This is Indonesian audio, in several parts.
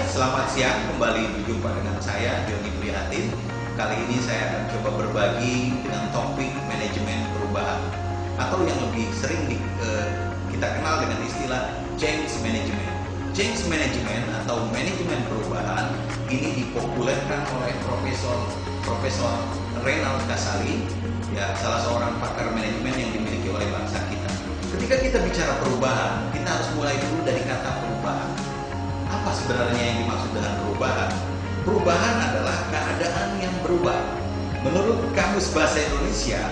Selamat siang, kembali berjumpa dengan saya, Joni Prihatin. Kali ini saya akan coba berbagi dengan topik manajemen perubahan, atau yang lebih sering kita kenal dengan istilah change management. Change management atau manajemen perubahan ini dipopulerkan oleh Profesor Renald Kasali, ya, salah seorang pakar manajemen yang dimiliki oleh bangsa kita. Ketika kita bicara perubahan, kita harus mulai dulu dari kata perubahan. Apa sebenarnya yang dimaksud dengan perubahan? Perubahan adalah keadaan yang berubah. Menurut Kamus Bahasa Indonesia,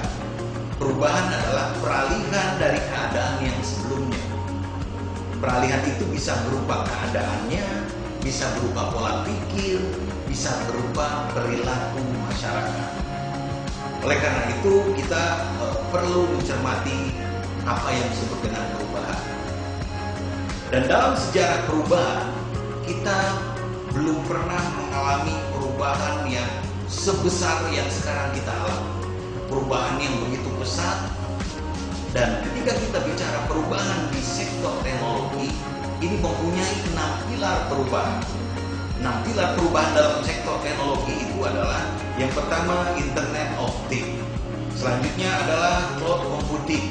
perubahan adalah peralihan dari keadaan yang sebelumnya. Peralihan itu bisa berupa keadaannya, bisa berupa pola pikir, bisa berupa perilaku masyarakat. Oleh karena itu, kita perlu mencermati apa yang disebut dengan perubahan. Dan dalam sejarah perubahan, kita belum pernah mengalami perubahan yang sebesar yang sekarang kita alami. Perubahan yang begitu pesat. Dan ketika kita bicara perubahan di sektor teknologi, ini mempunyai 6 pilar perubahan. 6 pilar perubahan dalam sektor teknologi itu adalah: yang pertama, Internet of Things. Selanjutnya adalah cloud computing.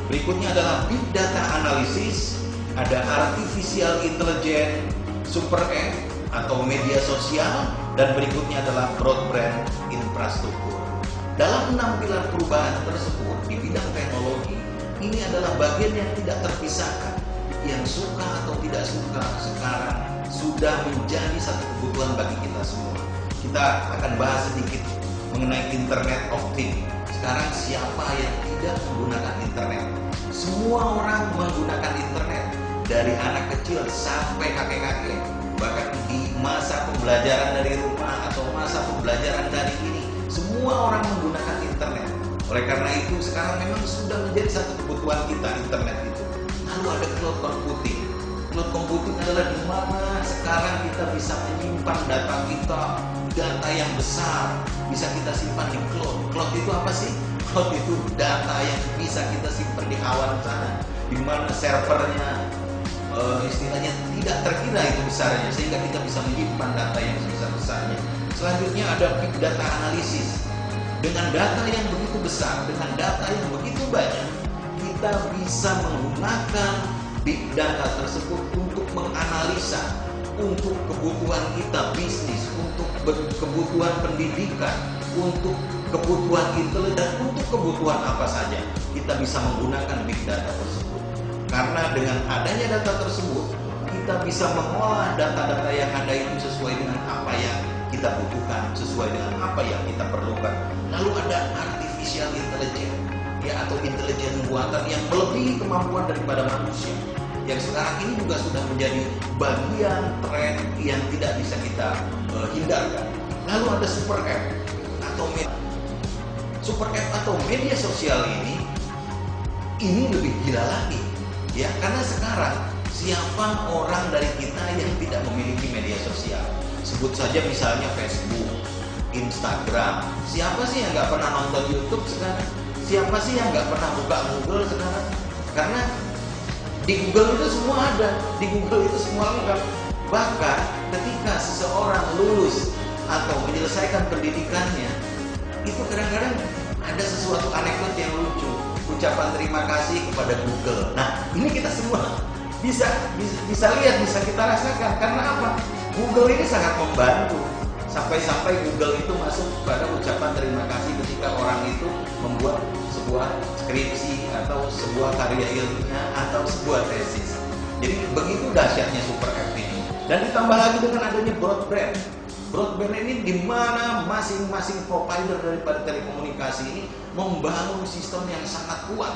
Berikutnya adalah big data analysis, ada artificial intelligence, super app atau media sosial, dan berikutnya adalah broadband infrastruktur. Dalam 6 pilar perubahan tersebut di bidang teknologi, ini adalah bagian yang tidak terpisahkan. Yang suka atau tidak suka sekarang sudah menjadi satu kebutuhan bagi kita semua. Kita akan bahas sedikit mengenai Internet of Things. Sekarang siapa yang tidak menggunakan internet? Semua orang menggunakan internet, dari anak kecil sampai kakek-kakek. Bahkan di masa pembelajaran dari rumah atau masa pembelajaran dari ini, semua orang menggunakan internet. Oleh karena itu sekarang memang sudah menjadi satu kebutuhan kita, internet itu. Lalu ada cloud computing. Cloud computing adalah di mana sekarang kita bisa menyimpan data kita, data yang besar, bisa kita simpan di cloud. Cloud itu apa sih? Cloud itu data yang bisa kita simpan di awan sana, di mana servernya istilahnya tidak terkira itu besarnya, sehingga kita bisa menyimpan data yang sebesar-besarnya. Selanjutnya ada big data analysis. Dengan data yang begitu besar, dengan data yang begitu banyak, kita bisa menggunakan big data tersebut untuk menganalisa, untuk kebutuhan kita bisnis, untuk kebutuhan pendidikan, untuk kebutuhan intelijen, dan untuk kebutuhan apa saja kita bisa menggunakan big data tersebut. Karena dengan adanya data tersebut, kita bisa mengolah data-data yang ada itu sesuai dengan apa yang kita butuhkan, sesuai dengan apa yang kita perlukan. Lalu ada artificial intelligence, ya, atau intelijen buatan yang melebihi kemampuan daripada manusia, yang sekarang ini juga sudah menjadi bagian tren yang tidak bisa kita hindarkan. Lalu ada super app atau media sosial ini lebih gila lagi, ya, karena sekarang siapa orang dari kita yang tidak memiliki media sosial? Sebut saja misalnya Facebook, Instagram. Siapa sih yang nggak pernah nonton YouTube sekarang? Siapa sih yang nggak pernah buka Google sekarang? Karena di Google itu semua ada, di Google itu semua lengkap. Bahkan ketika seseorang lulus atau menyelesaikan pendidikannya, itu kadang-kadang ada sesuatu anekdot yang lucu, ucapan terima kasih kepada Google. Nah, ini kita semua bisa lihat, bisa kita rasakan. Karena apa? Google ini sangat membantu. Sampai-sampai Google itu masuk pada ucapan terima kasih ketika orang itu membuat sebuah skripsi atau sebuah karya ilmiah atau sebuah tesis. Jadi begitu dahsyatnya super app ini. Dan ditambah lagi dengan adanya broadband. Broadband ini di mana masing-masing provider daripada telekomunikasi ini membangun sistem yang sangat kuat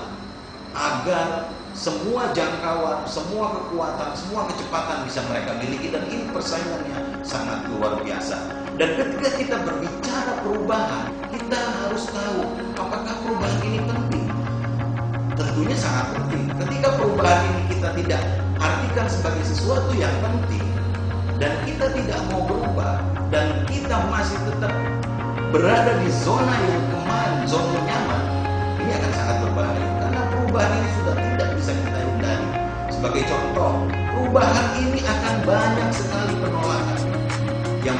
agar semua jangkauan, semua kekuatan, semua kecepatan bisa mereka miliki, dan ini persaingannya sangat luar biasa. Dan ketika kita berbicara perubahan, kita harus tahu apakah perubahan ini penting. Tentunya sangat penting. Ketika perubahan ini kita tidak artikan sebagai sesuatu yang penting, dan kita tidak mau berubah, dan kita masih tetap berada di zona yang zona nyaman, ini akan sangat berbahaya. Karena perubahan ini sudah tidak bisa kita hindari. Sebagai contoh, perubahan ini akan banyak sekali penolakan.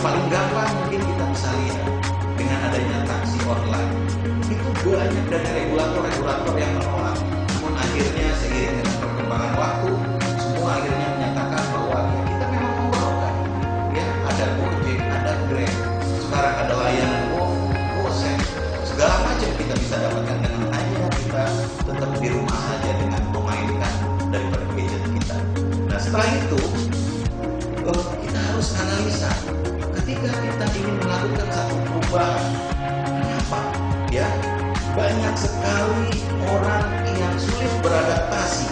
paling gampang mungkin kita bisa lihat dengan adanya taksi online. Itu banyak dari regulator-regulator yang menolak. Namun akhirnya seiring dengan perkembangan waktu, semua akhirnya menyatakan bahwa ya, kita memang membawakan. Ya, ada Gojek, ada Grab, sekarang ada layanan GoSend, segala macam kita bisa dapatkan dengan hanya kita tetap di rumah saja dengan memainkan daripada gadget kita. Nah setelah itu kita harus analisa ketika kita ingin melakukan satu perubahan, kenapa ya banyak sekali orang yang sulit beradaptasi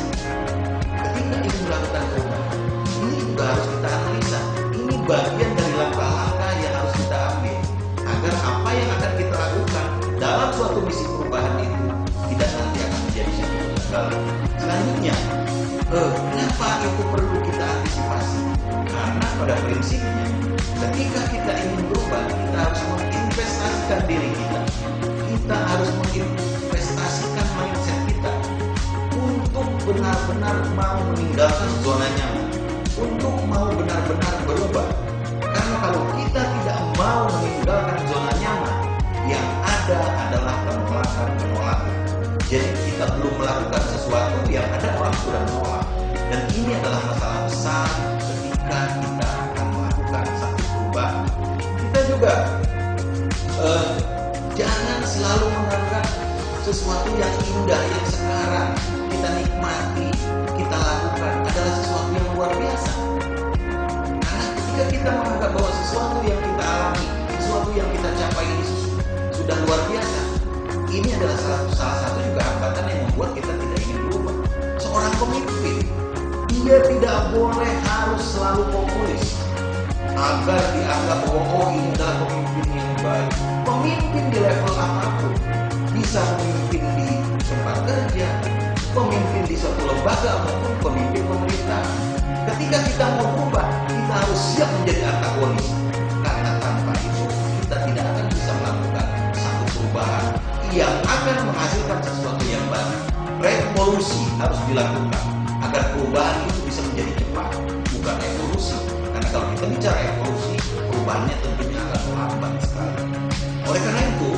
ketika ingin melakukan perubahan. Ini juga harus kita analisa. Ini bagian dari langkah-langkah yang harus kita ambil agar apa yang akan kita lakukan dalam suatu misi perubahan itu tidak nanti akan menjadi satu kegagalan. Selanjutnya, kenapa itu perlu kita antisipasi? Karena pada prinsipnya, ketika kita ingin berubah, kita harus menginvestasikan diri kita. Kita harus menginvestasikan mindset kita untuk benar-benar mau meninggalkan zona nyaman, untuk mau benar-benar berubah. Karena kalau kita tidak mau meninggalkan zona nyaman, yang ada adalah penolakan. Jadi kita belum melakukan sesuatu yang ada orang sudah menolak. Dan ini adalah masalah besar ketika kita akan melakukan satu perubahan. Kita juga jangan selalu menganggap sesuatu yang indah yang sekarang kita nikmati, kita lakukan adalah sesuatu yang luar biasa. Karena ketika kita menganggap bahwa sesuatu yang kita alami, sesuatu yang kita capai ini sudah luar biasa, ini adalah salah satu juga hambatan yang membuat kita tidak ingin berubah. Seorang pemimpin, dia tidak boleh harus selalu populis agar dianggap bahwa oh ini adalah pemimpin yang baik. Pemimpin di level apapun, bisa pemimpin di tempat kerja, pemimpin di suatu lembaga maupun pemimpin pemerintah. Ketika kita mau berubah, kita harus siap menjadi antagonis. Karena tanpa itu kita tidak akan bisa melakukan satu perubahan yang akan menghasilkan sesuatu yang baru. Revolusi harus dilakukan agar perubahan itu bisa menjadi cepat, bukan evolusi. Karena kalau kita bicara evolusi, perubahannya tentunya akan lambat sekali. Oleh karena itu,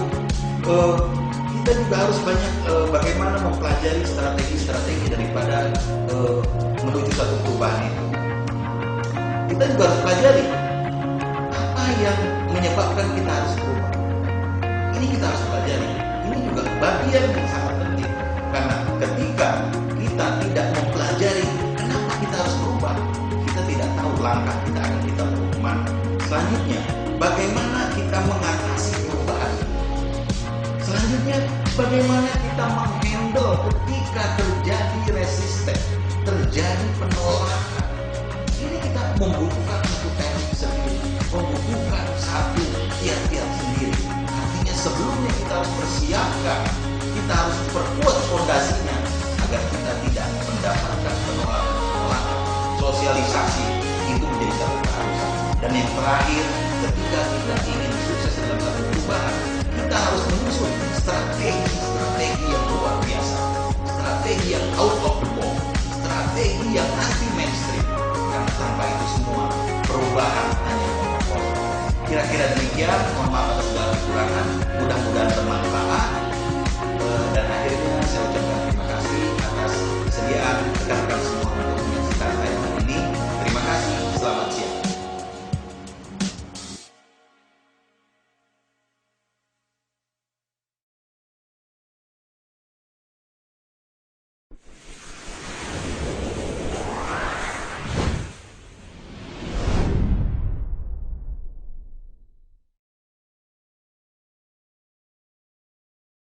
kita juga harus banyak bagaimana mempelajari strategi-strategi daripada menuju satu perubahan itu. Kita juga harus pelajari apa yang menyebabkan kita harus berubah. Ini kita harus pelajari. Ini juga bagian yang sangat penting. Karena ketika kita tidak mempelajari kenapa kita harus berubah, kita tidak tahu langkah kita akan kita menuju kemana. Selanjutnya, bagaimana kita mengatasi perubahan. Selanjutnya, bagaimana kita menghandle ketika terjadi resisten, terjadi penolakan. Ini kita membutuhkan satu teknik sendiri, membutuhkan satu kiat-kiat sendiri. Artinya sebelumnya kita harus persiapkan, kita harus perkuat fondasinya agar kita tidak mendapatkan penolakan. Sosialisasi itu menjadi satu keharusan. Dan yang terakhir, ketika kita ingin sukses dalam satu perubahan, kita harus menyusun strategi yang luar biasa, strategi yang out of the box, strategi yang anti mainstream. Karena tanpa itu semua perubahan hanya omong kosong. Kira-kira demikian. Mohon maaf atas segala kekurangan.